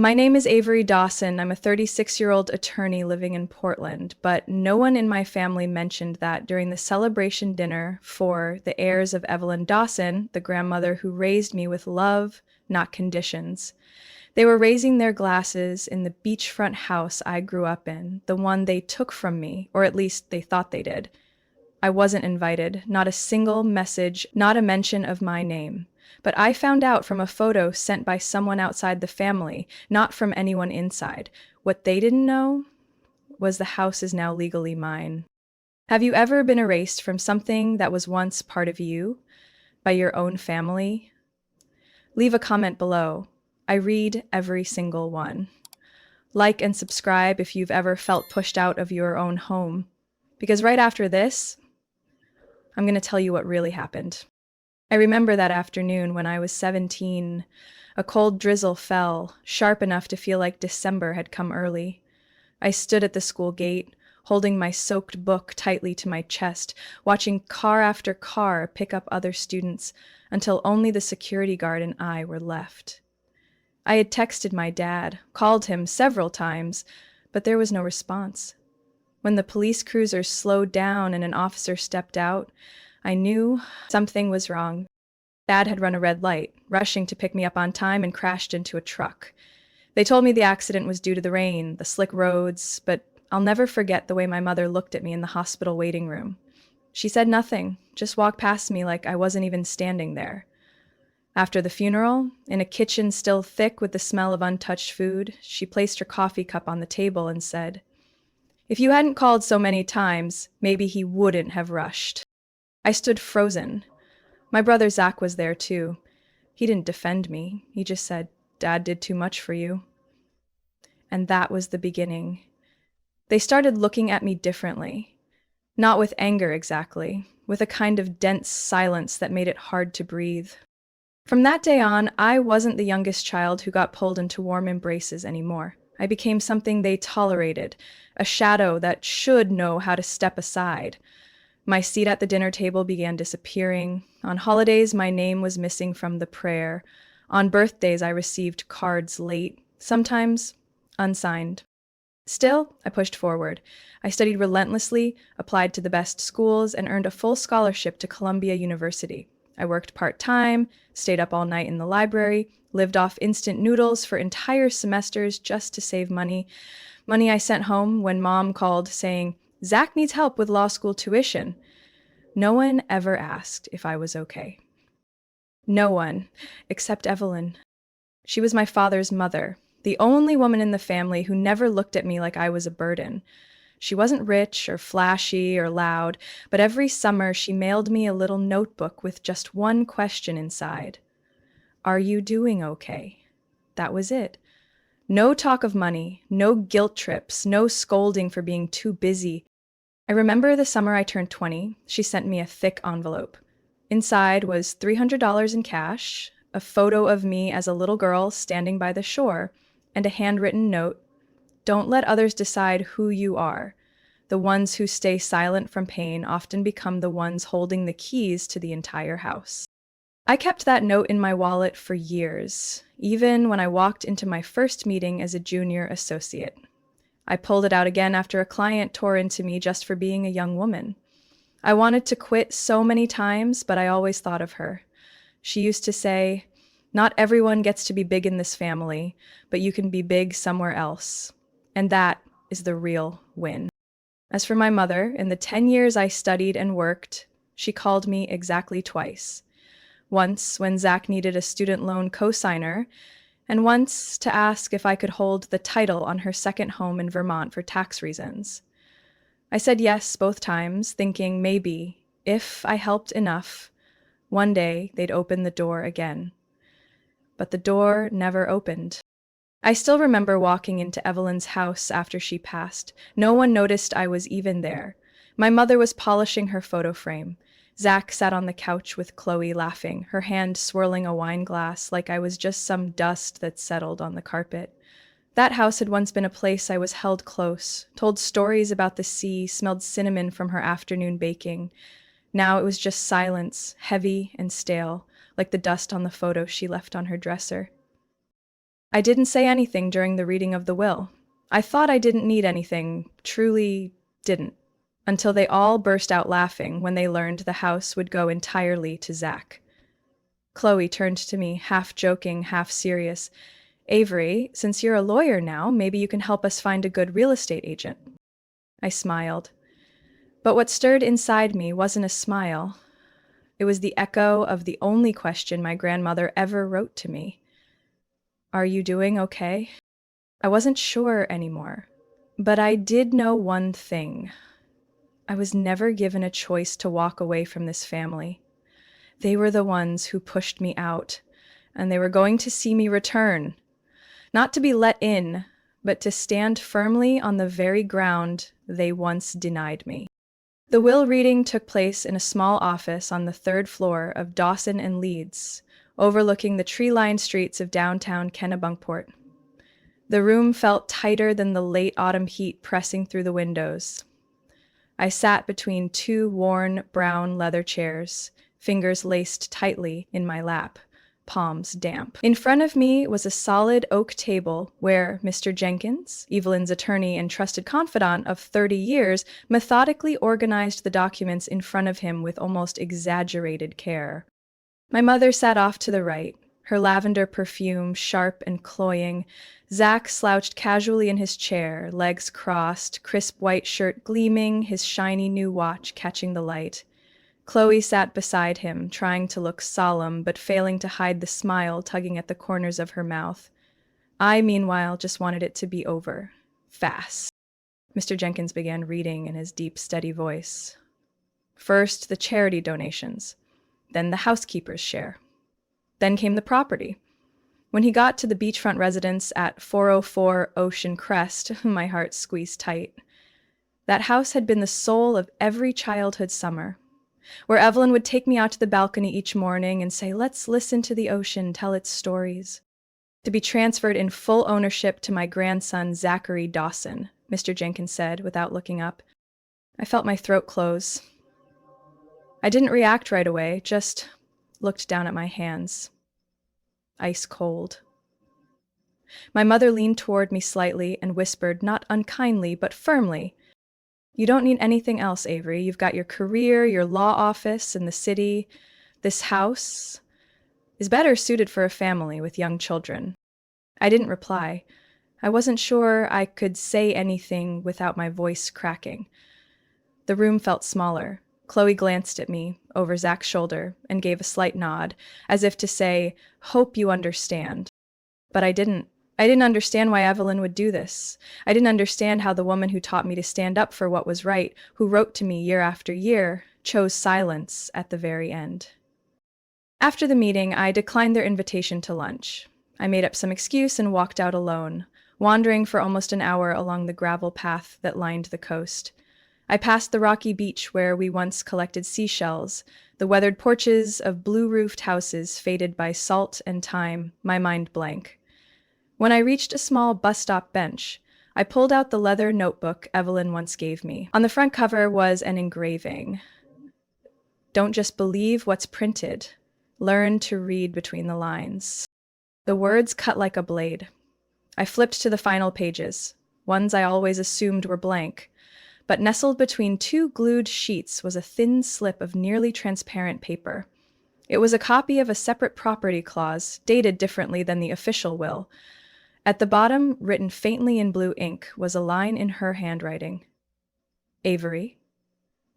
My name is Avery Dawson. I'm a 36-year-old attorney living in Portland, but no one in my family mentioned that during the celebration dinner for the heirs of Evelyn Dawson, the grandmother who raised me with love, not conditions. They were raising their glasses in the beachfront house I grew up in, the one they took from me, or at least they thought they did. I wasn't invited, not a single message, not a mention of my name. But I found out from a photo sent by someone outside the family, not from anyone inside. What they didn't know was the house is now legally mine. Have you ever been erased from something that was once part of you by your own family? Leave a comment below. I read every single one. Like and subscribe if you've ever felt pushed out of your own home. Because right after this, I'm going to tell you what really happened. I remember that afternoon when I was 17. A cold drizzle fell, sharp enough to feel like December had come early. I stood at the school gate, holding my soaked book tightly to my chest, watching car after car pick up other students until only the security guard and I were left. I had texted my dad, called him several times, but there was no response. When the police cruiser slowed down and an officer stepped out, I knew something was wrong. Dad had run a red light, rushing to pick me up on time, and crashed into a truck. They told me the accident was due to the rain, the slick roads, but I'll never forget the way my mother looked at me in the hospital waiting room. She said nothing, just walked past me like I wasn't even standing there. After the funeral, in a kitchen still thick with the smell of untouched food, she placed her coffee cup on the table and said, "If you hadn't called so many times, maybe he wouldn't have rushed." I stood frozen. My brother Zach was there too. He didn't defend me. He just said, "Dad did too much for you." And that was the beginning. They started looking at me differently. Not with anger exactly, with a kind of dense silence that made it hard to breathe. From that day on, I wasn't the youngest child who got pulled into warm embraces anymore. I became something they tolerated, a shadow that should know how to step aside. My seat at the dinner table began disappearing. On holidays, my name was missing from the prayer. On birthdays, I received cards late, sometimes unsigned. Still, I pushed forward. I studied relentlessly, applied to the best schools, and earned a full scholarship to Columbia University. I worked part-time, stayed up all night in the library, lived off instant noodles for entire semesters just to save money. Money I sent home when Mom called saying, "Zach needs help with law school tuition." No one ever asked if I was okay. No one, except Evelyn. She was my father's mother, the only woman in the family who never looked at me like I was a burden. She wasn't rich or flashy or loud, but every summer she mailed me a little notebook with just one question inside. "Are you doing okay?" That was it. No talk of money, no guilt trips, no scolding for being too busy. I remember the summer I turned 20, she sent me a thick envelope. Inside was $300 in cash, a photo of me as a little girl standing by the shore, and a handwritten note: "Don't let others decide who you are. The ones who stay silent from pain often become the ones holding the keys to the entire house." I kept that note in my wallet for years, even when I walked into my first meeting as a junior associate. I pulled it out again after a client tore into me just for being a young woman. I wanted to quit so many times, but I always thought of her. She used to say, "Not everyone gets to be big in this family, but you can be big somewhere else." And that is the real win. As for my mother, in the 10 years I studied and worked, she called me exactly twice. Once when Zach needed a student loan cosigner, and once to ask if I could hold the title on her second home in Vermont for tax reasons. I said yes both times, thinking maybe, if I helped enough, one day they'd open the door again. But the door never opened. I still remember walking into Evelyn's house after she passed. No one noticed I was even there. My mother was polishing her photo frame. Zach sat on the couch with Chloe laughing, her hand swirling a wine glass like I was just some dust that settled on the carpet. That house had once been a place I was held close, told stories about the sea, smelled cinnamon from her afternoon baking. Now it was just silence, heavy and stale, like the dust on the photo she left on her dresser. I didn't say anything during the reading of the will. I thought I didn't need anything, truly didn't, until they all burst out laughing when they learned the house would go entirely to Zach. Chloe turned to me, half joking, half serious. Avery, since you're a lawyer now, maybe you can help us find a good real estate agent. I smiled. But what stirred inside me wasn't a smile. It was the echo of the only question my grandmother ever wrote to me. Are you doing okay? I wasn't sure anymore, but I did know one thing. I was never given a choice to walk away from this family. They were the ones who pushed me out, and they were going to see me return. Not to be let in, but to stand firmly on the very ground they once denied me. The will reading took place in a small office on the third floor of Dawson and Leeds, overlooking the tree-lined streets of downtown Kennebunkport. The room felt tighter than the late autumn heat pressing through the windows. I sat between two worn brown leather chairs, fingers laced tightly in my lap, palms damp. In front of me was a solid oak table where Mr. Jenkins, Evelyn's attorney and trusted confidant of 30 years, methodically organized the documents in front of him with almost exaggerated care. My mother sat off to the right, her lavender perfume sharp and cloying. Zach slouched casually in his chair, legs crossed, crisp white shirt gleaming, his shiny new watch catching the light. Chloe sat beside him, trying to look solemn, but failing to hide the smile tugging at the corners of her mouth. I, meanwhile, just wanted it to be over. Fast. Mr. Jenkins began reading in his deep, steady voice. First, the charity donations. Then the housekeeper's share. Then came the property. When he got to the beachfront residence at 404 Ocean Crest, my heart squeezed tight. That house had been the soul of every childhood summer, where Evelyn would take me out to the balcony each morning and say, let's listen to the ocean tell its stories. To be transferred in full ownership to my grandson, Zachary Dawson, Mr. Jenkins said without looking up. I felt my throat close. I didn't react right away, just looked down at my hands. Ice cold. My mother leaned toward me slightly and whispered, not unkindly, but firmly, you don't need anything else, Avery. You've got your career, your law office in the city. This house is better suited for a family with young children. I didn't reply. I wasn't sure I could say anything without my voice cracking. The room felt smaller. Chloe glanced at me over Zach's shoulder and gave a slight nod, as if to say, hope you understand. But I didn't. I didn't understand why Evelyn would do this. I didn't understand how the woman who taught me to stand up for what was right, who wrote to me year after year, chose silence at the very end. After the meeting, I declined their invitation to lunch. I made up some excuse and walked out alone, wandering for almost an hour along the gravel path that lined the coast. I passed the rocky beach where we once collected seashells, the weathered porches of blue-roofed houses faded by salt and time, my mind blank. When I reached a small bus-stop bench, I pulled out the leather notebook Evelyn once gave me. On the front cover was an engraving. Don't just believe what's printed. Learn to read between the lines. The words cut like a blade. I flipped to the final pages, ones I always assumed were blank. But nestled between two glued sheets was a thin slip of nearly transparent paper. It was a copy of a separate property clause, dated differently than the official will. At the bottom, written faintly in blue ink, was a line in her handwriting. Avery,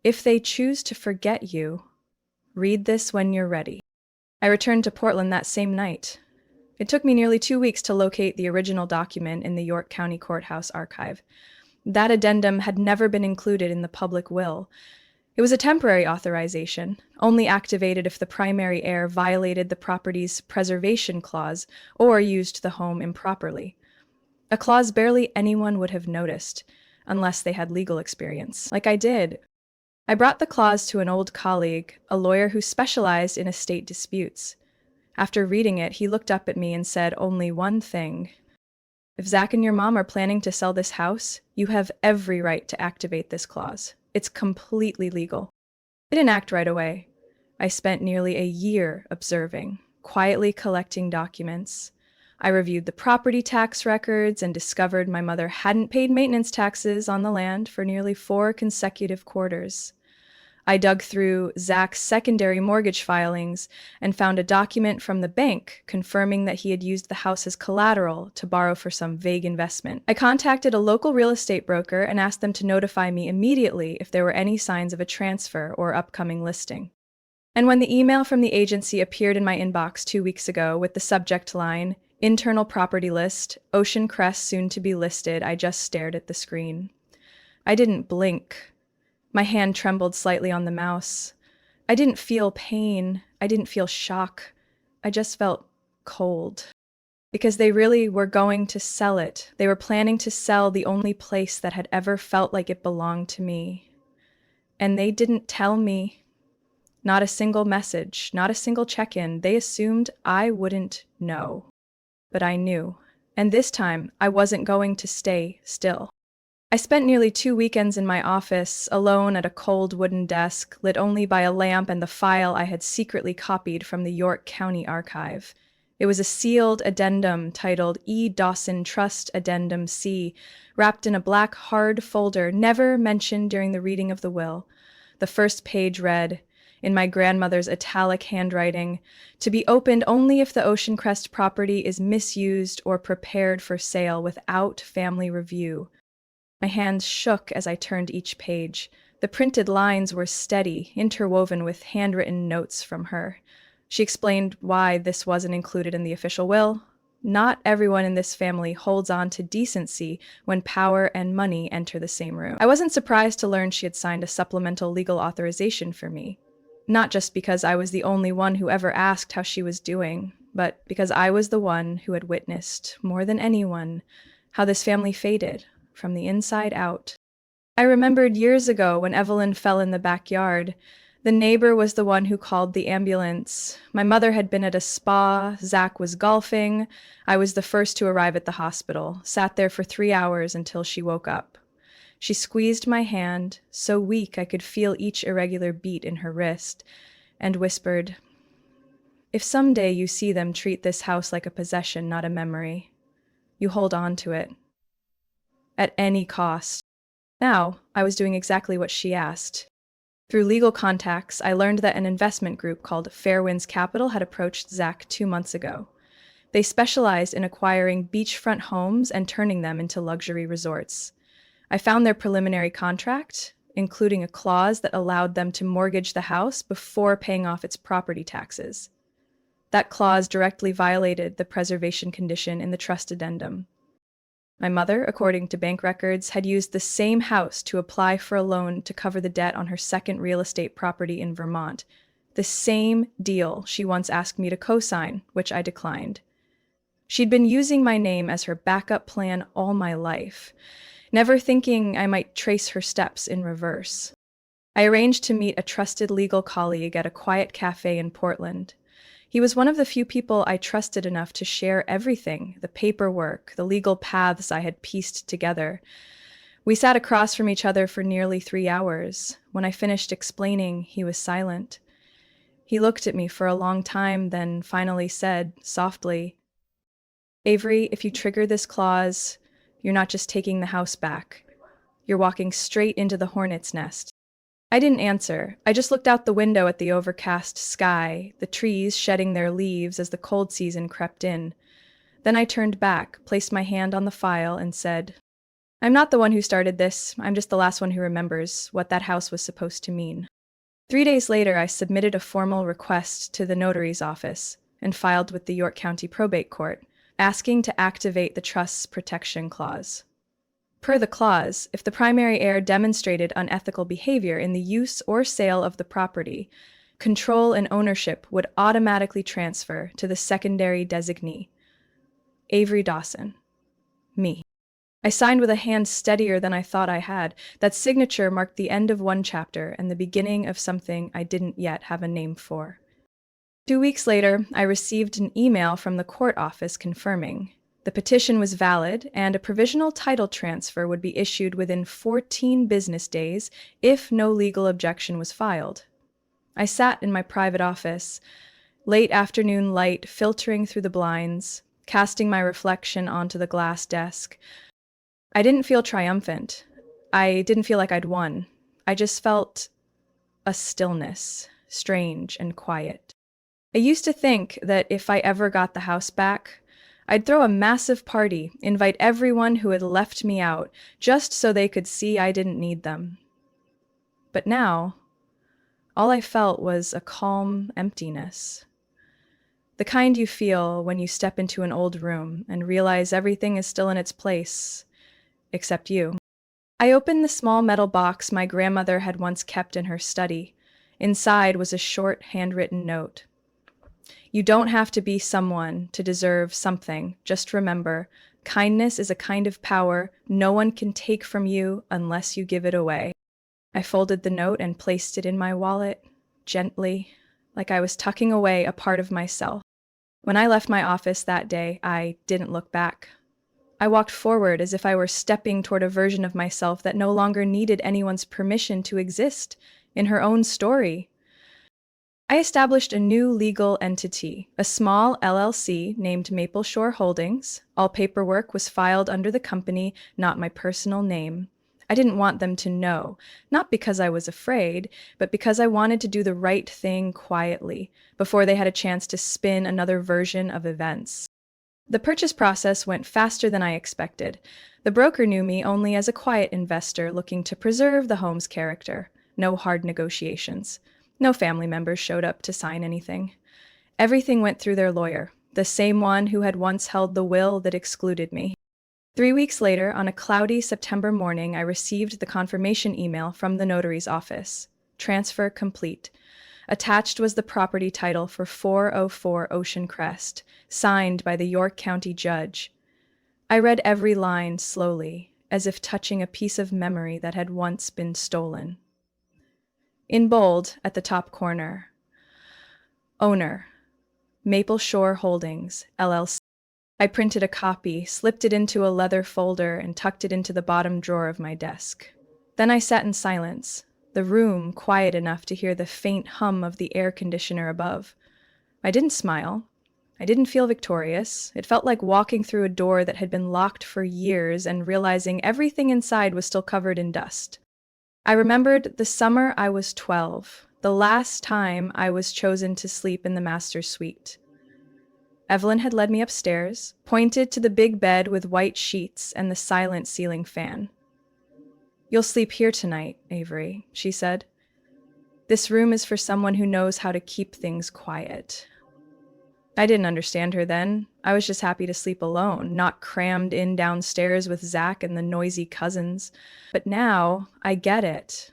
if they choose to forget you, read this when you're ready. I returned to Portland that same night. It took me nearly 2 weeks to locate the original document in the York County Courthouse archive. That addendum had never been included in the public will. It was a temporary authorization, only activated if the primary heir violated the property's preservation clause or used the home improperly. A clause barely anyone would have noticed, unless they had legal experience, like I did. I brought the clause to an old colleague, a lawyer who specialized in estate disputes. After reading it, he looked up at me and said only one thing. If Zach and your mom are planning to sell this house, you have every right to activate this clause. It's completely legal. I didn't act right away. I spent nearly a year observing, quietly collecting documents. I reviewed the property tax records and discovered my mother hadn't paid maintenance taxes on the land for nearly 4 consecutive quarters. I dug through Zach's secondary mortgage filings and found a document from the bank confirming that he had used the house as collateral to borrow for some vague investment. I contacted a local real estate broker and asked them to notify me immediately if there were any signs of a transfer or upcoming listing. And when the email from the agency appeared in my inbox 2 weeks ago with the subject line, Internal Property List, Ocean Crest soon to be listed, I just stared at the screen. I didn't blink. My hand trembled slightly on the mouse. I didn't feel pain. I didn't feel shock. I just felt cold. Because they really were going to sell it. They were planning to sell the only place that had ever felt like it belonged to me. And they didn't tell me. Not a single message, not a single check-in. They assumed I wouldn't know. But I knew. And this time, I wasn't going to stay still. I spent nearly 2 weekends in my office, alone at a cold wooden desk, lit only by a lamp and the file I had secretly copied from the York County Archive. It was a sealed addendum titled E. Dawson Trust Addendum C, wrapped in a black hard folder, never mentioned during the reading of the will. The first page read, in my grandmother's italic handwriting, to be opened only if the Ocean Crest property is misused or prepared for sale without family review. My hands shook as I turned each page. The printed lines were steady, interwoven with handwritten notes from her. She explained why this wasn't included in the official will. Not everyone in this family holds on to decency when power and money enter the same room. I wasn't surprised to learn she had signed a supplemental legal authorization for me. Not just because I was the only one who ever asked how she was doing, but because I was the one who had witnessed, more than anyone, how this family faded from the inside out. I remembered years ago when Evelyn fell in the backyard. The neighbor was the one who called the ambulance. My mother had been at a spa, Zach was golfing. I was the first to arrive at the hospital, sat there for 3 hours until she woke up. She squeezed my hand, so weak I could feel each irregular beat in her wrist, and whispered, "If someday you see them treat this house like a possession, not a memory, you hold on to it. At any cost." Now, I was doing exactly what she asked. Through legal contacts, I learned that an investment group called Fairwinds Capital had approached Zach 2 months ago. They specialized in acquiring beachfront homes and turning them into luxury resorts. I found their preliminary contract, including a clause that allowed them to mortgage the house before paying off its property taxes. That clause directly violated the preservation condition in the trust addendum. My mother, according to bank records, had used the same house to apply for a loan to cover the debt on her second real estate property in Vermont. The same deal she once asked me to co-sign, which I declined. She'd been using my name as her backup plan all my life, never thinking I might trace her steps in reverse. I arranged to meet a trusted legal colleague at a quiet cafe in Portland. He was one of the few people I trusted enough to share everything, the paperwork, the legal paths I had pieced together. We sat across from each other for nearly 3 hours. When I finished explaining, he was silent. He looked at me for a long time, then finally said, softly, "Avery, if you trigger this clause, you're not just taking the house back. You're walking straight into the hornet's nest." I didn't answer. I just looked out the window at the overcast sky, the trees shedding their leaves as the cold season crept in. Then I turned back, placed my hand on the file, and said, "I'm not the one who started this. I'm just the last one who remembers what that house was supposed to mean." 3 days later, I submitted a formal request to the notary's office and filed with the York County Probate Court, asking to activate the trust's protection clause. Per the clause, if the primary heir demonstrated unethical behavior in the use or sale of the property, control and ownership would automatically transfer to the secondary designee, Avery Dawson, me. I signed with a hand steadier than I thought I had. That signature marked the end of one chapter and the beginning of something I didn't yet have a name for. 2 weeks later, I received an email from the court office confirming the petition was valid and a provisional title transfer would be issued within 14 business days if no legal objection was filed. I sat in my private office, late afternoon light filtering through the blinds, casting my reflection onto the glass desk. I didn't feel triumphant. I didn't feel like I'd won. I just felt a stillness, strange and quiet. I used to think that if I ever got the house back, I'd throw a massive party, invite everyone who had left me out, just so they could see I didn't need them. But now, all I felt was a calm emptiness. The kind you feel when you step into an old room and realize everything is still in its place, except you. I opened the small metal box my grandmother had once kept in her study. Inside was a short, handwritten note. You don't have to be someone to deserve something. Just remember, kindness is a kind of power no one can take from you unless you give it away. I folded the note and placed it in my wallet, gently, like I was tucking away a part of myself. When I left my office that day, I didn't look back. I walked forward as if I were stepping toward a version of myself that no longer needed anyone's permission to exist in her own story. I established a new legal entity, a small LLC named Maple Shore Holdings. All paperwork was filed under the company, not my personal name. I didn't want them to know, not because I was afraid, but because I wanted to do the right thing quietly, before they had a chance to spin another version of events. The purchase process went faster than I expected. The broker knew me only as a quiet investor looking to preserve the home's character. No hard negotiations. No family members showed up to sign anything. Everything went through their lawyer, the same one who had once held the will that excluded me. 3 weeks later, on a cloudy September morning, I received the confirmation email from the notary's office. Transfer complete. Attached was the property title for 404 Ocean Crest, signed by the York County judge. I read every line slowly, as if touching a piece of memory that had once been stolen. In bold, at the top corner, owner, Maple Shore Holdings, LLC. I printed a copy, slipped it into a leather folder, and tucked it into the bottom drawer of my desk. Then I sat in silence, the room quiet enough to hear the faint hum of the air conditioner above. I didn't smile. I didn't feel victorious. It felt like walking through a door that had been locked for years and realizing everything inside was still covered in dust. I remembered the summer I was 12, the last time I was chosen to sleep in the master's suite. Evelyn had led me upstairs, pointed to the big bed with white sheets and the silent ceiling fan. "You'll sleep here tonight, Avery," she said. "This room is for someone who knows how to keep things quiet." I didn't understand her then. I was just happy to sleep alone, not crammed in downstairs with Zach and the noisy cousins. But now, I get it.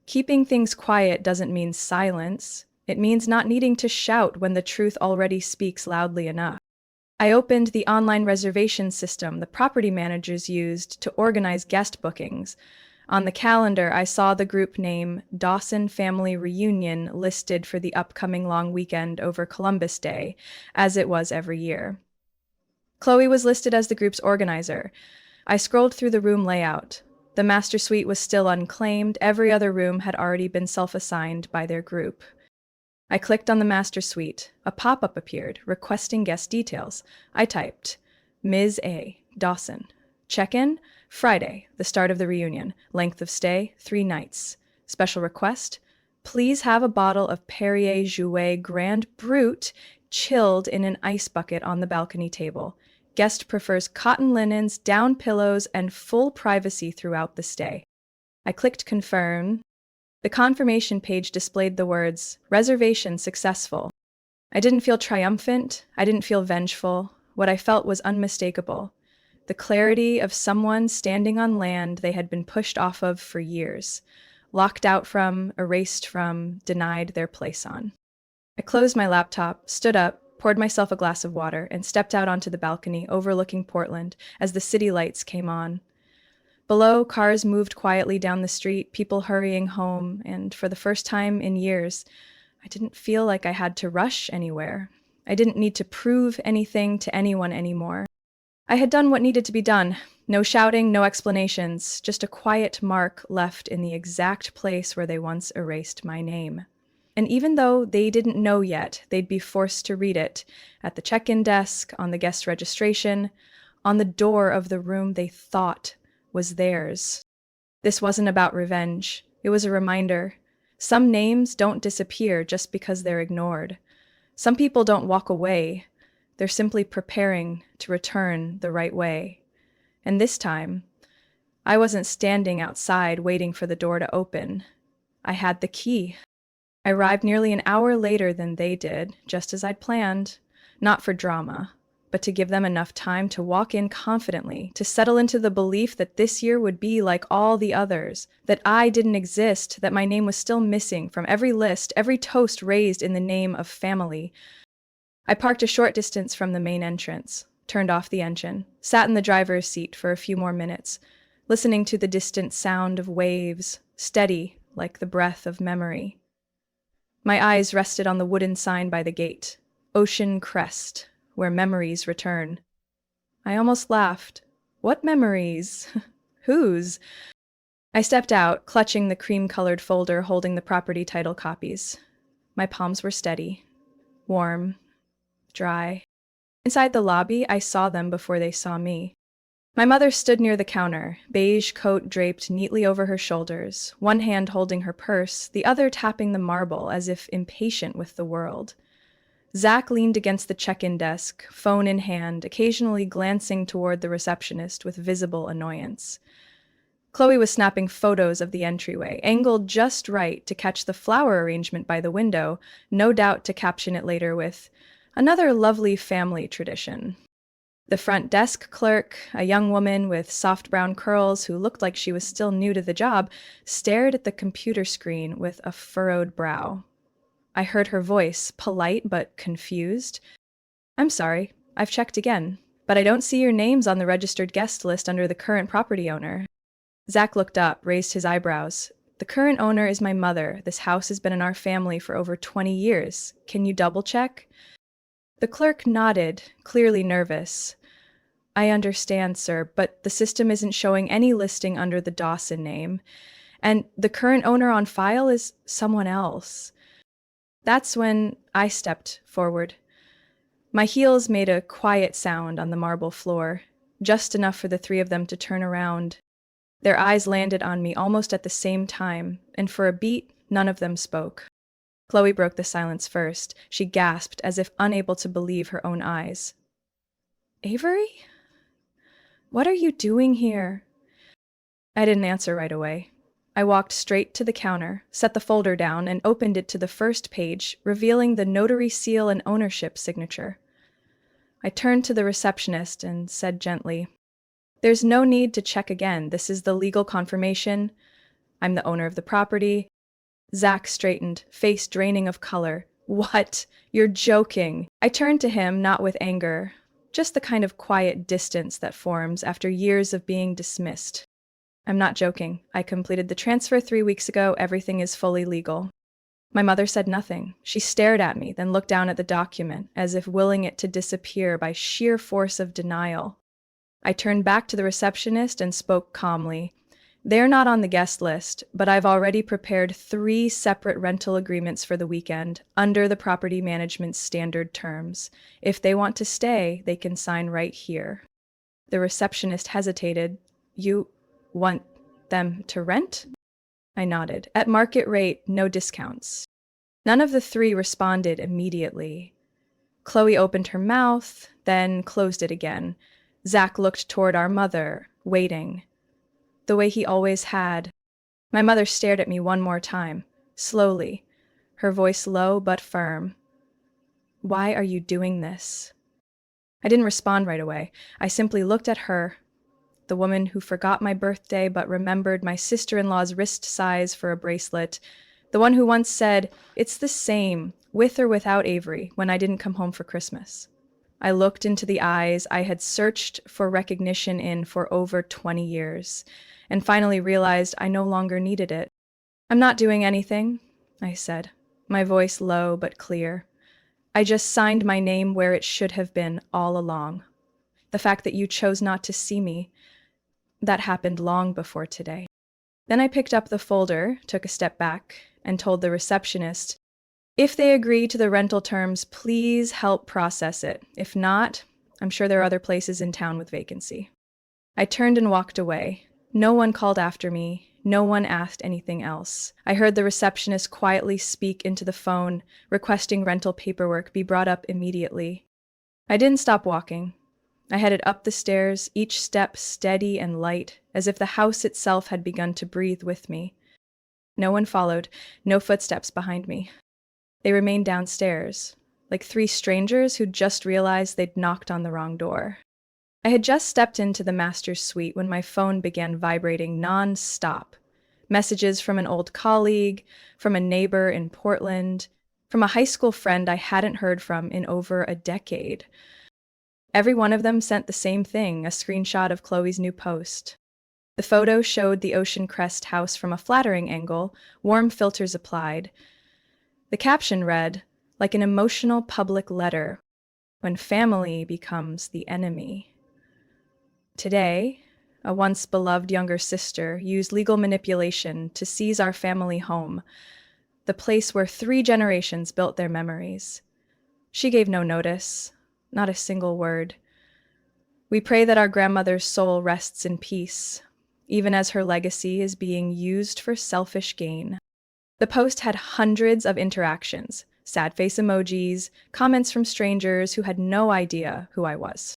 Keeping things quiet doesn't mean silence. It means not needing to shout when the truth already speaks loudly enough. I opened the online reservation system the property managers used to organize guest bookings. On the calendar, I saw the group name Dawson Family Reunion listed for the upcoming long weekend over Columbus Day, as it was every year. Chloe was listed as the group's organizer. I scrolled through the room layout. The master suite was still unclaimed. Every other room had already been self-assigned by their group. I clicked on the master suite. A pop-up appeared, requesting guest details. I typed, Ms. A. Dawson. Check-in, Friday, the start of the reunion. Length of stay, 3 nights. Special request, please have a bottle of Perrier Jouet Grand Brut chilled in an ice bucket on the balcony table. Guest prefers cotton linens, down pillows, and full privacy throughout the stay. I clicked confirm. The confirmation page displayed the words, reservation successful. I didn't feel triumphant. I didn't feel vengeful. What I felt was unmistakable. The clarity of someone standing on land they had been pushed off of for years, locked out from, erased from, denied their place on. I closed my laptop, stood up, poured myself a glass of water, and stepped out onto the balcony overlooking Portland as the city lights came on. Below, cars moved quietly down the street, people hurrying home, and for the first time in years, I didn't feel like I had to rush anywhere. I didn't need to prove anything to anyone anymore. I had done what needed to be done. No shouting, no explanations, just a quiet mark left in the exact place where they once erased my name. And even though they didn't know yet, they'd be forced to read it at the check-in desk, on the guest registration, on the door of the room they thought was theirs. This wasn't about revenge. It was a reminder. Some names don't disappear just because they're ignored. Some people don't walk away. They're simply preparing to return the right way. And this time, I wasn't standing outside waiting for the door to open. I had the key. I arrived nearly an hour later than they did, just as I'd planned. Not for drama, but to give them enough time to walk in confidently, to settle into the belief that this year would be like all the others, that I didn't exist, that my name was still missing from every list, every toast raised in the name of family. I parked a short distance from the main entrance, turned off the engine, sat in the driver's seat for a few more minutes, listening to the distant sound of waves, steady like the breath of memory. My eyes rested on the wooden sign by the gate, Ocean Crest, where memories return. I almost laughed. What memories? Whose? I stepped out, clutching the cream-colored folder holding the property title copies. My palms were steady, warm, dry. Inside the lobby, I saw them before they saw me. My mother stood near the counter, beige coat draped neatly over her shoulders, one hand holding her purse, the other tapping the marble as if impatient with the world. Zach leaned against the check-in desk, phone in hand, occasionally glancing toward the receptionist with visible annoyance. Chloe was snapping photos of the entryway, angled just right to catch the flower arrangement by the window, no doubt to caption it later with, "Another lovely family tradition." The front desk clerk, a young woman with soft brown curls who looked like she was still new to the job, stared at the computer screen with a furrowed brow. I heard her voice, polite but confused. "I'm sorry, I've checked again, but I don't see your names on the registered guest list under the current property owner." Zach looked up, raised his eyebrows. "The current owner is my mother. This house has been in our family for over 20 years. Can you double-check?" The clerk nodded, clearly nervous. "I understand, sir, but the system isn't showing any listing under the Dawson name, and the current owner on file is someone else." That's when I stepped forward. My heels made a quiet sound on the marble floor, just enough for the three of them to turn around. Their eyes landed on me almost at the same time, and for a beat, none of them spoke. Chloe broke the silence first. She gasped, as if unable to believe her own eyes. "Avery? What are you doing here?" I didn't answer right away. I walked straight to the counter, set the folder down, and opened it to the first page, revealing the notary seal and ownership signature. I turned to the receptionist and said gently, "There's no need to check again. This is the legal confirmation. I'm the owner of the property." Zach straightened, face draining of color. "What? You're joking." I turned to him, not with anger, just the kind of quiet distance that forms after years of being dismissed. "I'm not joking. I completed the transfer 3 weeks ago. Everything is fully legal." My mother said nothing. She stared at me, then looked down at the document, as if willing it to disappear by sheer force of denial. I turned back to the receptionist and spoke calmly. "They're not on the guest list, but I've already prepared 3 separate rental agreements for the weekend, under the property management's standard terms. If they want to stay, they can sign right here." The receptionist hesitated. "You want them to rent?" I nodded. "At market rate, no discounts." None of the 3 responded immediately. Chloe opened her mouth, then closed it again. Zach looked toward our mother, waiting, the way he always had. My mother stared at me one more time, slowly, her voice low but firm. "Why are you doing this?" I didn't respond right away. I simply looked at her, the woman who forgot my birthday but remembered my sister-in-law's wrist size for a bracelet, the one who once said, "It's the same, with or without Avery," when I didn't come home for Christmas. I looked into the eyes I had searched for recognition in for over 20 years, and finally realized I no longer needed it. "I'm not doing anything," I said, my voice low but clear. "I just signed my name where it should have been all along. The fact that you chose not to see me, that happened long before today." Then I picked up the folder, took a step back, and told the receptionist, If they agree to the rental terms, please help process it. If not, I'm sure there are other places in town with vacancy. I turned and walked away. No one called after me. No one asked anything else. I heard the receptionist quietly speak into the phone, requesting rental paperwork be brought up immediately. I didn't stop walking. I headed up the stairs, each step steady and light, as if the house itself had begun to breathe with me. No one followed, no footsteps behind me. They remained downstairs, like three strangers who'd just realized they'd knocked on the wrong door. I had just stepped into the master's suite when my phone began vibrating non-stop. Messages from an old colleague, from a neighbor in Portland, from a high school friend I hadn't heard from in over a decade. Every one of them sent the same thing, a screenshot of Chloe's new post. The photo showed the Ocean Crest house from a flattering angle, warm filters applied. The caption read, like an emotional public letter, when family becomes the enemy. Today, a once beloved younger sister used legal manipulation to seize our family home, the place where 3 generations built their memories. She gave no notice, not a single word. We pray that our grandmother's soul rests in peace, even as her legacy is being used for selfish gain. The post had hundreds of interactions, sad face emojis, comments from strangers who had no idea who I was.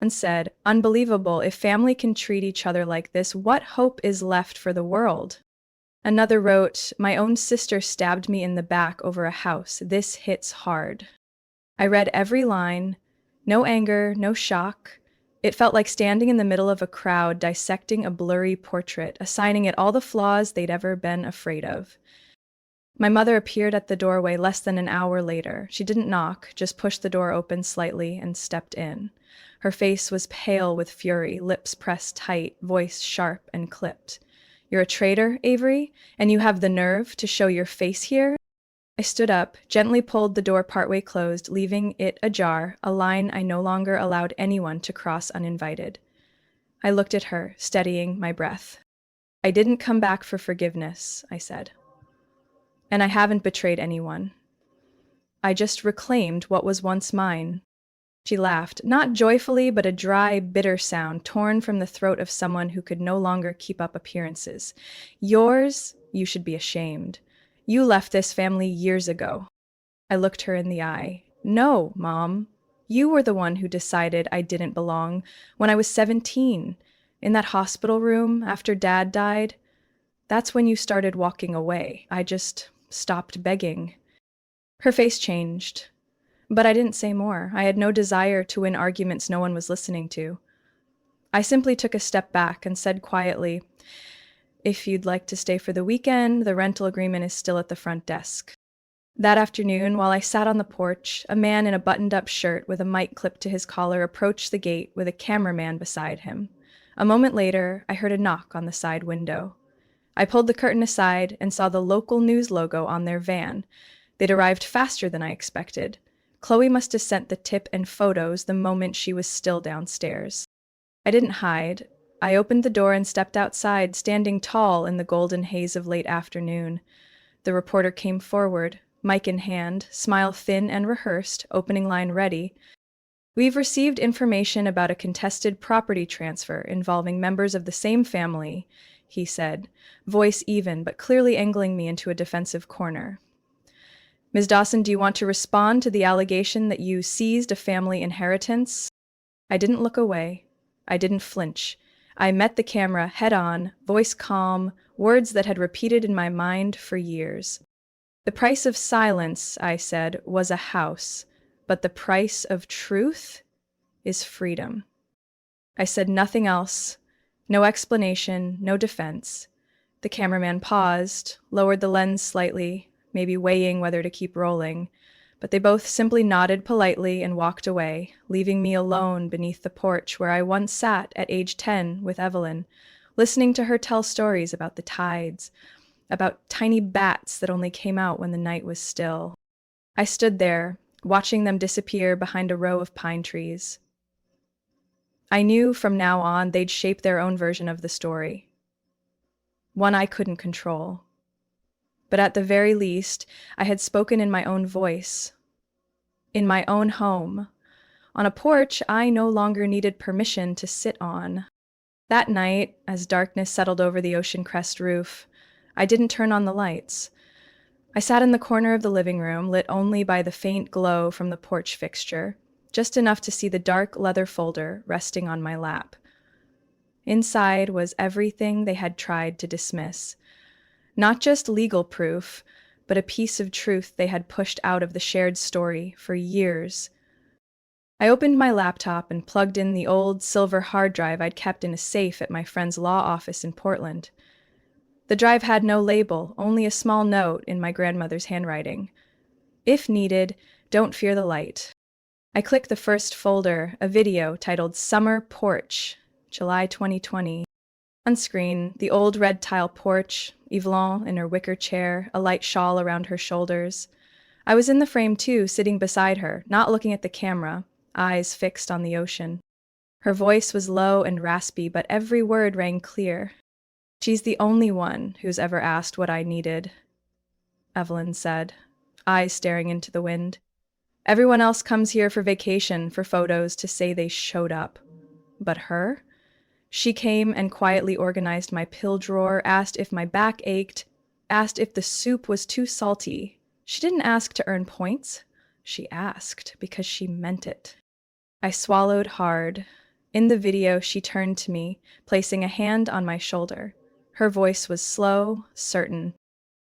And said, "Unbelievable, if family can treat each other like this, what hope is left for the world?" Another wrote, "My own sister stabbed me in the back over a house. This hits hard." I read every line, no anger, no shock. It felt like standing in the middle of a crowd dissecting a blurry portrait, assigning it all the flaws they'd ever been afraid of. My mother appeared at the doorway less than an hour later. She didn't knock, just pushed the door open slightly and stepped in. Her face was pale with fury, lips pressed tight, voice sharp and clipped. "You're a traitor, Avery? And you have the nerve to show your face here?" I stood up, gently pulled the door partway closed, leaving it ajar, a line I no longer allowed anyone to cross uninvited. I looked at her, steadying my breath. "I didn't come back for forgiveness," I said. "And I haven't betrayed anyone. I just reclaimed what was once mine." She laughed, not joyfully, but a dry, bitter sound torn from the throat of someone who could no longer keep up appearances. "Yours? You should be ashamed. You left this family years ago." I looked her in the eye. "No, Mom. You were the one who decided I didn't belong when I was 17, in that hospital room after Dad died. That's when you started walking away. I just stopped begging." Her face changed, but I didn't say more. I had no desire to win arguments no one was listening to. I simply took a step back and said quietly, "If you'd like to stay for the weekend, the rental agreement is still at the front desk." That afternoon, while I sat on the porch, a man in a buttoned-up shirt with a mic clipped to his collar approached the gate with a cameraman beside him. A moment later, I heard a knock on the side window. I pulled the curtain aside and saw the local news logo on their van. They'd arrived faster than I expected. Chloe must have sent the tip and photos the moment she was still downstairs. I didn't hide. I opened the door and stepped outside, standing tall in the golden haze of late afternoon. The reporter came forward, mic in hand, smile thin and rehearsed, opening line ready. "We've received information about a contested property transfer involving members of the same family," he said, voice even, but clearly angling me into a defensive corner. "Ms. Dawson, do you want to respond to the allegation that you seized a family inheritance?" I didn't look away. I didn't flinch. I met the camera head on, voice calm, words that had repeated in my mind for years. "The price of silence," I said, "was a house, but the price of truth is freedom." I said nothing else, no explanation, no defense. The cameraman paused, lowered the lens slightly, maybe weighing whether to keep rolling, but they both simply nodded politely and walked away, leaving me alone beneath the porch where I once sat at age 10 with Evelyn, listening to her tell stories about the tides, about tiny bats that only came out when the night was still. I stood there, watching them disappear behind a row of pine trees. I knew from now on they'd shape their own version of the story, one I couldn't control. But at the very least, I had spoken in my own voice, in my own home, on a porch I no longer needed permission to sit on. That night, as darkness settled over the ocean crest roof, I didn't turn on the lights. I sat in the corner of the living room, lit only by the faint glow from the porch fixture, just enough to see the dark leather folder resting on my lap. Inside was everything they had tried to dismiss. Not just legal proof, but a piece of truth they had pushed out of the shared story for years. I opened my laptop and plugged in the old silver hard drive I'd kept in a safe at my friend's law office in Portland. The drive had no label, only a small note in my grandmother's handwriting. If needed, don't fear the light. I clicked the first folder, a video titled Summer Porch, July 2020. On screen, the old red tile porch, Yvonne in her wicker chair, a light shawl around her shoulders. I was in the frame too, sitting beside her, not looking at the camera, eyes fixed on the ocean. Her voice was low and raspy, but every word rang clear. "She's the only one who's ever asked what I needed," Evelyn said, eyes staring into the wind. "Everyone else comes here for vacation, for photos, to say they showed up. But her? She came and quietly organized my pill drawer, asked if my back ached, asked if the soup was too salty. She didn't ask to earn points. She asked because she meant it." I swallowed hard. In the video, she turned to me, placing a hand on my shoulder. Her voice was slow, certain.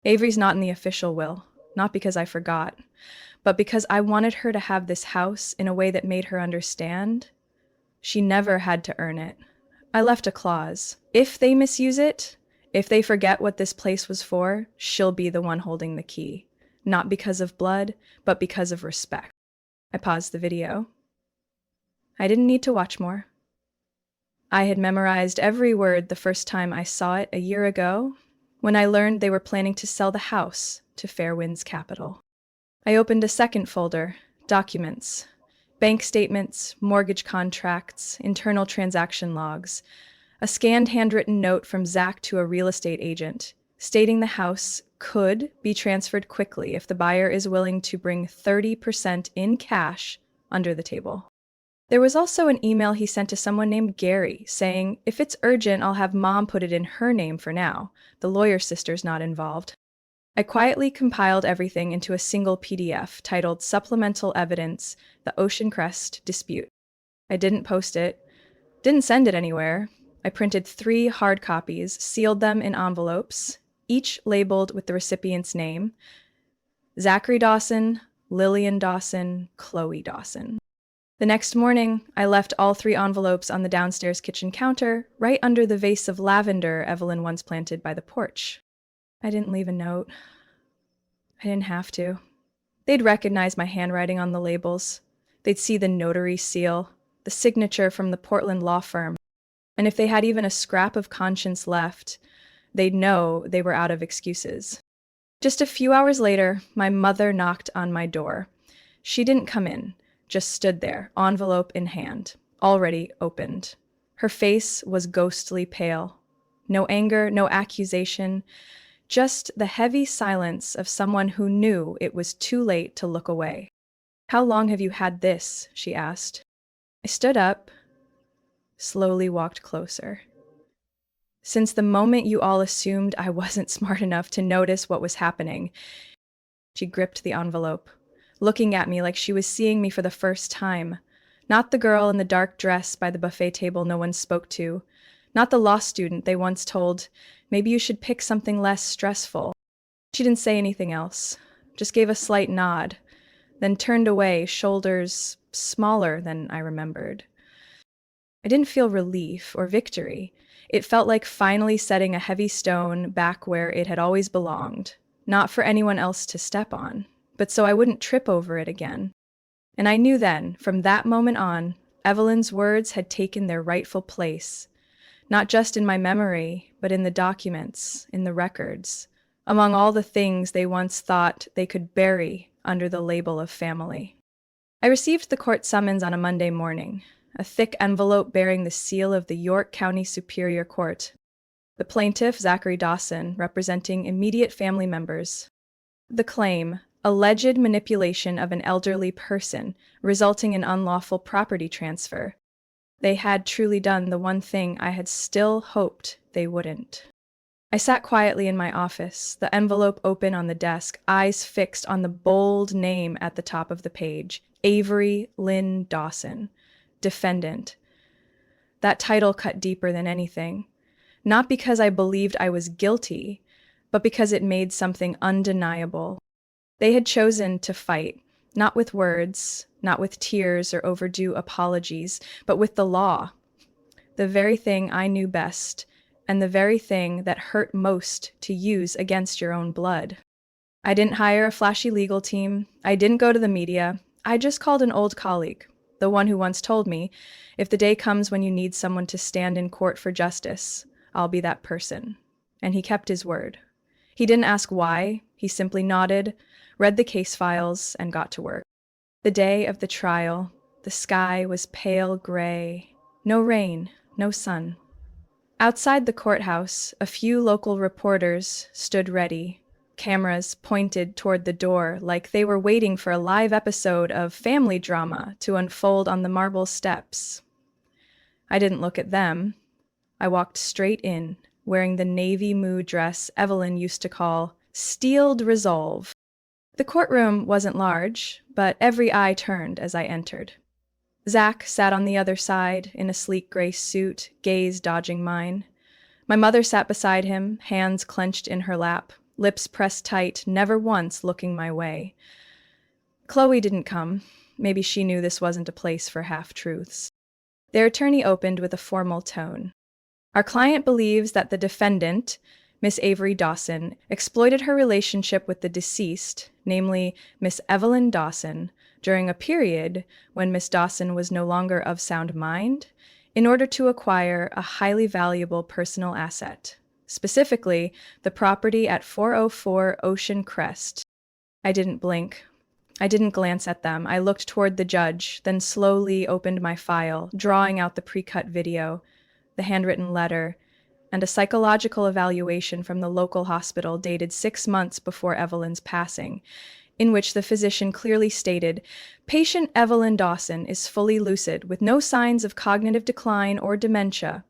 "Avery's not in the official will, not because I forgot, but because I wanted her to have this house in a way that made her understand. She never had to earn it. I left a clause. If they misuse it, if they forget what this place was for, she'll be the one holding the key. Not because of blood, but because of respect." I paused the video. I didn't need to watch more. I had memorized every word the first time I saw it a year ago, when I learned they were planning to sell the house to Fairwinds Capital. I opened a second folder, documents, bank statements, mortgage contracts, internal transaction logs, a scanned handwritten note from Zach to a real estate agent, stating the house could be transferred quickly if the buyer is willing to bring 30% in cash under the table. There was also an email he sent to someone named Gary, saying, "If it's urgent, I'll have Mom put it in her name for now. The lawyer sister's not involved." I quietly compiled everything into a single PDF titled Supplemental Evidence, The Ocean Crest Dispute. I didn't post it, didn't send it anywhere. I printed 3 hard copies, sealed them in envelopes, each labeled with the recipient's name: Zachary Dawson, Lillian Dawson, Chloe Dawson. The next morning, I left all 3 envelopes on the downstairs kitchen counter, right under the vase of lavender Evelyn once planted by the porch. I didn't leave a note. I didn't have to. They'd recognize my handwriting on the labels. They'd see the notary seal, the signature from the Portland law firm. And if they had even a scrap of conscience left, they'd know they were out of excuses. Just a few hours later, my mother knocked on my door. She didn't come in. Just stood there, envelope in hand, already opened. Her face was ghostly pale. No anger, no accusation, just the heavy silence of someone who knew it was too late to look away. "How long have you had this?" she asked. I stood up, slowly walked closer. "Since the moment you all assumed I wasn't smart enough to notice what was happening." She gripped the envelope, looking at me like she was seeing me for the first time. Not the girl in the dark dress by the buffet table no one spoke to. Not the law student they once told, "Maybe you should pick something less stressful." She didn't say anything else, just gave a slight nod, then turned away, shoulders smaller than I remembered. I didn't feel relief or victory. It felt like finally setting a heavy stone back where it had always belonged, not for anyone else to step on, but so I wouldn't trip over it again. And I knew then, from that moment on, Evelyn's words had taken their rightful place, not just in my memory, but in the documents, in the records, among all the things they once thought they could bury under the label of family. I received the court summons on a Monday morning, a thick envelope bearing the seal of the York County Superior Court. The plaintiff, Zachary Dawson, representing immediate family members. The claim, alleged manipulation of an elderly person, resulting in unlawful property transfer. They had truly done the one thing I had still hoped they wouldn't. I sat quietly in my office, the envelope open on the desk, eyes fixed on the bold name at the top of the page, Avery Lynn Dawson, defendant. That title cut deeper than anything, not because I believed I was guilty, but because it made something undeniable. They had chosen to fight, not with words, not with tears or overdue apologies, but with the law. The very thing I knew best, and the very thing that hurt most to use against your own blood. I didn't hire a flashy legal team. I didn't go to the media. I just called an old colleague, the one who once told me, if the day comes when you need someone to stand in court for justice, I'll be that person. And he kept his word. He didn't ask why. He simply nodded, read the case files, and got to work. The day of the trial, the sky was pale gray. No rain, no sun. Outside the courthouse, a few local reporters stood ready, cameras pointed toward the door like they were waiting for a live episode of family drama to unfold on the marble steps. I didn't look at them. I walked straight in, wearing the navy mood dress Evelyn used to call steeled resolve. The courtroom wasn't large, but every eye turned as I entered. Zach sat on the other side in a sleek gray suit, gaze dodging mine. My mother sat beside him, hands clenched in her lap, lips pressed tight, never once looking my way. Chloe didn't come. Maybe she knew this wasn't a place for half-truths. Their attorney opened with a formal tone. Our client believes that the defendant, Miss Avery Dawson, exploited her relationship with the deceased, namely Miss Evelyn Dawson, during a period when Miss Dawson was no longer of sound mind, in order to acquire a highly valuable personal asset, specifically the property at 404 Ocean Crest. I didn't blink. I didn't glance at them. I looked toward the judge, then slowly opened my file, drawing out the pre-cut video, the handwritten letter, and a psychological evaluation from the local hospital dated 6 months before Evelyn's passing, in which the physician clearly stated, "Patient Evelyn Dawson is fully lucid with no signs of cognitive decline or dementia."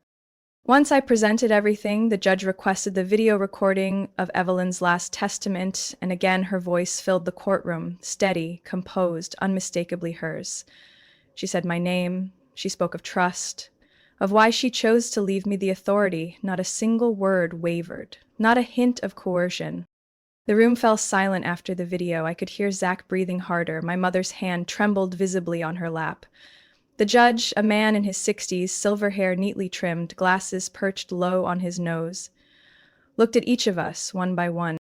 Once I presented everything, the judge requested the video recording of Evelyn's last testament, and again her voice filled the courtroom, steady, composed, unmistakably hers. She said my name. She spoke of trust, of why she chose to leave me the authority. Not a single word wavered, not a hint of coercion. The room fell silent after the video. I could hear Zach breathing harder. My mother's hand trembled visibly on her lap. The judge, a man in his 60s, silver hair neatly trimmed, glasses perched low on his nose, looked at each of us one by one.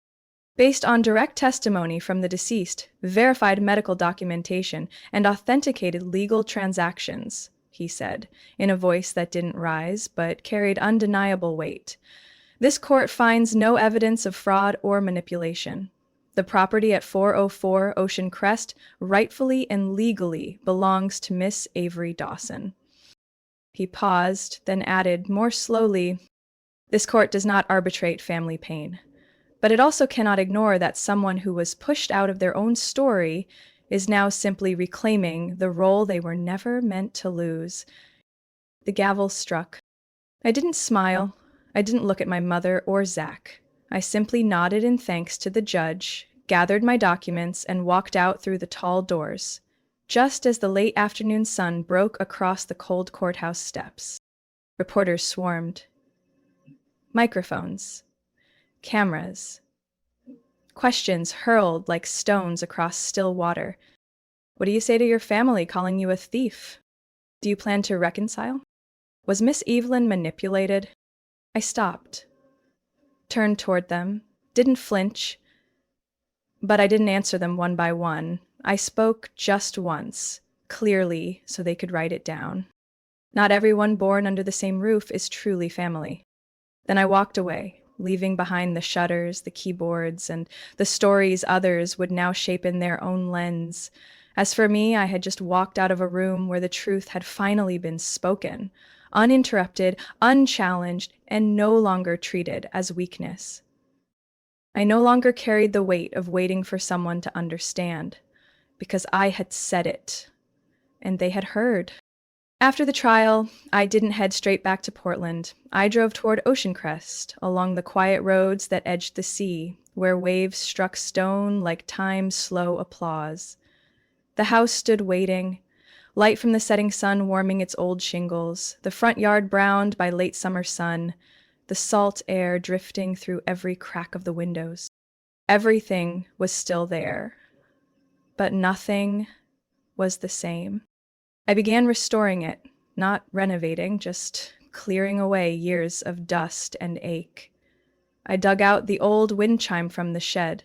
Based on direct testimony from the deceased, verified medical documentation, and authenticated legal transactions, he said, in a voice that didn't rise but carried undeniable weight, this court finds no evidence of fraud or manipulation. The property at 404 Ocean Crest rightfully and legally belongs to Miss Avery Dawson. He paused, then added more slowly, "This court does not arbitrate family pain, but it also cannot ignore that someone who was pushed out of their own story is now simply reclaiming the role they were never meant to lose." The gavel struck. I didn't smile. I didn't look at my mother or Zach. I simply nodded in thanks to the judge, gathered my documents, and walked out through the tall doors, just as the late afternoon sun broke across the cold courthouse steps. Reporters swarmed. Microphones. Cameras. Questions hurled like stones across still water. What do you say to your family calling you a thief? Do you plan to reconcile? Was Miss Evelyn manipulated? I stopped, turned toward them, didn't flinch, but I didn't answer them one by one. I spoke just once, clearly, so they could write it down. Not everyone born under the same roof is truly family. Then I walked away, leaving behind the shutters, the keyboards, and the stories others would now shape in their own lens. As for me, I had just walked out of a room where the truth had finally been spoken, uninterrupted, unchallenged, and no longer treated as weakness. I no longer carried the weight of waiting for someone to understand, because I had said it, and they had heard. After the trial, I didn't head straight back to Portland. I drove toward Ocean Crest, along the quiet roads that edged the sea, where waves struck stone like time's slow applause. The house stood waiting, light from the setting sun warming its old shingles, the front yard browned by late summer sun, the salt air drifting through every crack of the windows. Everything was still there, but nothing was the same. I began restoring it, not renovating, just clearing away years of dust and ache. I dug out the old wind chime from the shed,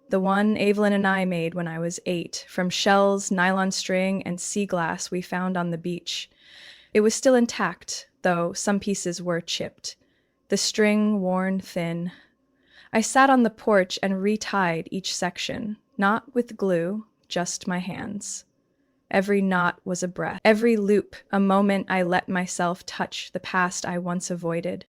the one Evelyn and I made when I was 8, from shells, nylon string, and sea glass we found on the beach. It was still intact, though some pieces were chipped, the string worn thin. I sat on the porch and retied each section, not with glue, just my hands. Every knot was a breath, every loop a moment I let myself touch the past I once avoided.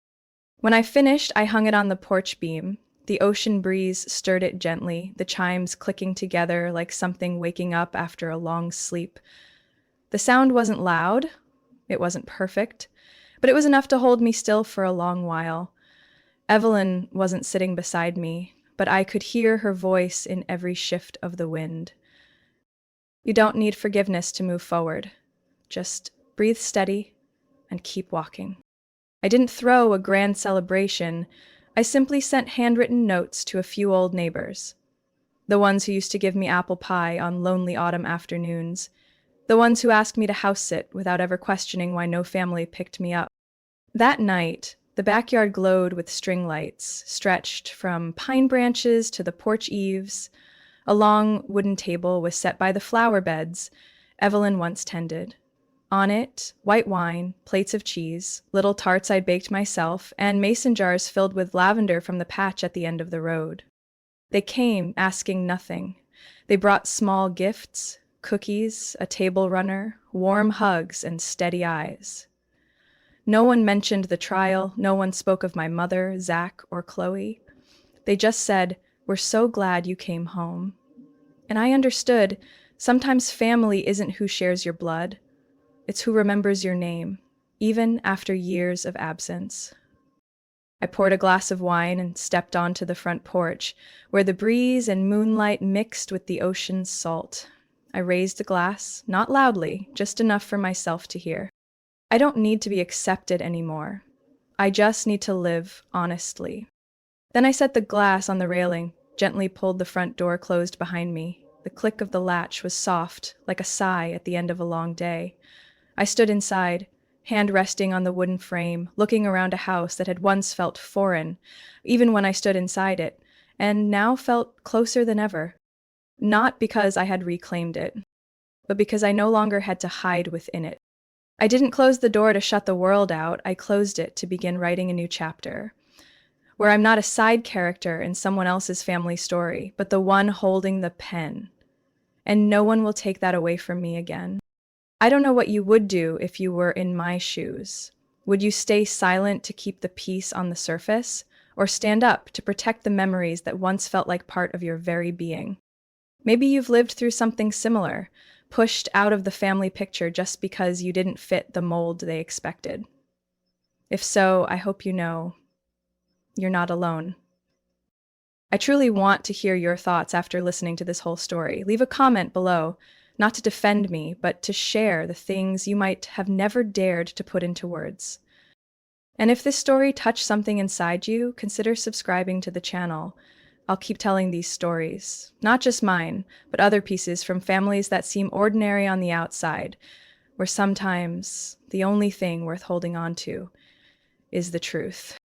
When I finished, I hung it on the porch beam. The ocean breeze stirred it gently, the chimes clicking together like something waking up after a long sleep. The sound wasn't loud, it wasn't perfect, but it was enough to hold me still for a long while. Evelyn wasn't sitting beside me, but I could hear her voice in every shift of the wind. You don't need forgiveness to move forward. Just breathe steady and keep walking. I didn't throw a grand celebration. I simply sent handwritten notes to a few old neighbors. The ones who used to give me apple pie on lonely autumn afternoons. The ones who asked me to house sit without ever questioning why no family picked me up. That night, the backyard glowed with string lights, stretched from pine branches to the porch eaves. A long wooden table was set by the flower beds Evelyn once tended. On it, white wine, plates of cheese, little tarts I'd baked myself, and mason jars filled with lavender from the patch at the end of the road. They came asking nothing. They brought small gifts, cookies, a table runner, warm hugs, and steady eyes. No one mentioned the trial, no one spoke of my mother, Zach, or Chloe. They just said, "We're so glad you came home." And I understood, sometimes family isn't who shares your blood. It's who remembers your name, even after years of absence. I poured a glass of wine and stepped onto the front porch, where the breeze and moonlight mixed with the ocean's salt. I raised a glass, not loudly, just enough for myself to hear. I don't need to be accepted anymore. I just need to live honestly. Then I set the glass on the railing, gently pulled the front door closed behind me. The click of the latch was soft, like a sigh at the end of a long day. I stood inside, hand resting on the wooden frame, looking around a house that had once felt foreign, even when I stood inside it, and now felt closer than ever. Not because I had reclaimed it, but because I no longer had to hide within it. I didn't close the door to shut the world out, I closed it to begin writing a new chapter, where I'm not a side character in someone else's family story, but the one holding the pen. And no one will take that away from me again. I don't know what you would do if you were in my shoes. Would you stay silent to keep the peace on the surface, or stand up to protect the memories that once felt like part of your very being? Maybe you've lived through something similar, pushed out of the family picture just because you didn't fit the mold they expected. If so, I hope you know you're not alone. I truly want to hear your thoughts after listening to this whole story. Leave a comment below, not to defend me, but to share the things you might have never dared to put into words. And if this story touched something inside you, consider subscribing to the channel. I'll keep telling these stories, not just mine, but other pieces from families that seem ordinary on the outside, where sometimes the only thing worth holding on to is the truth.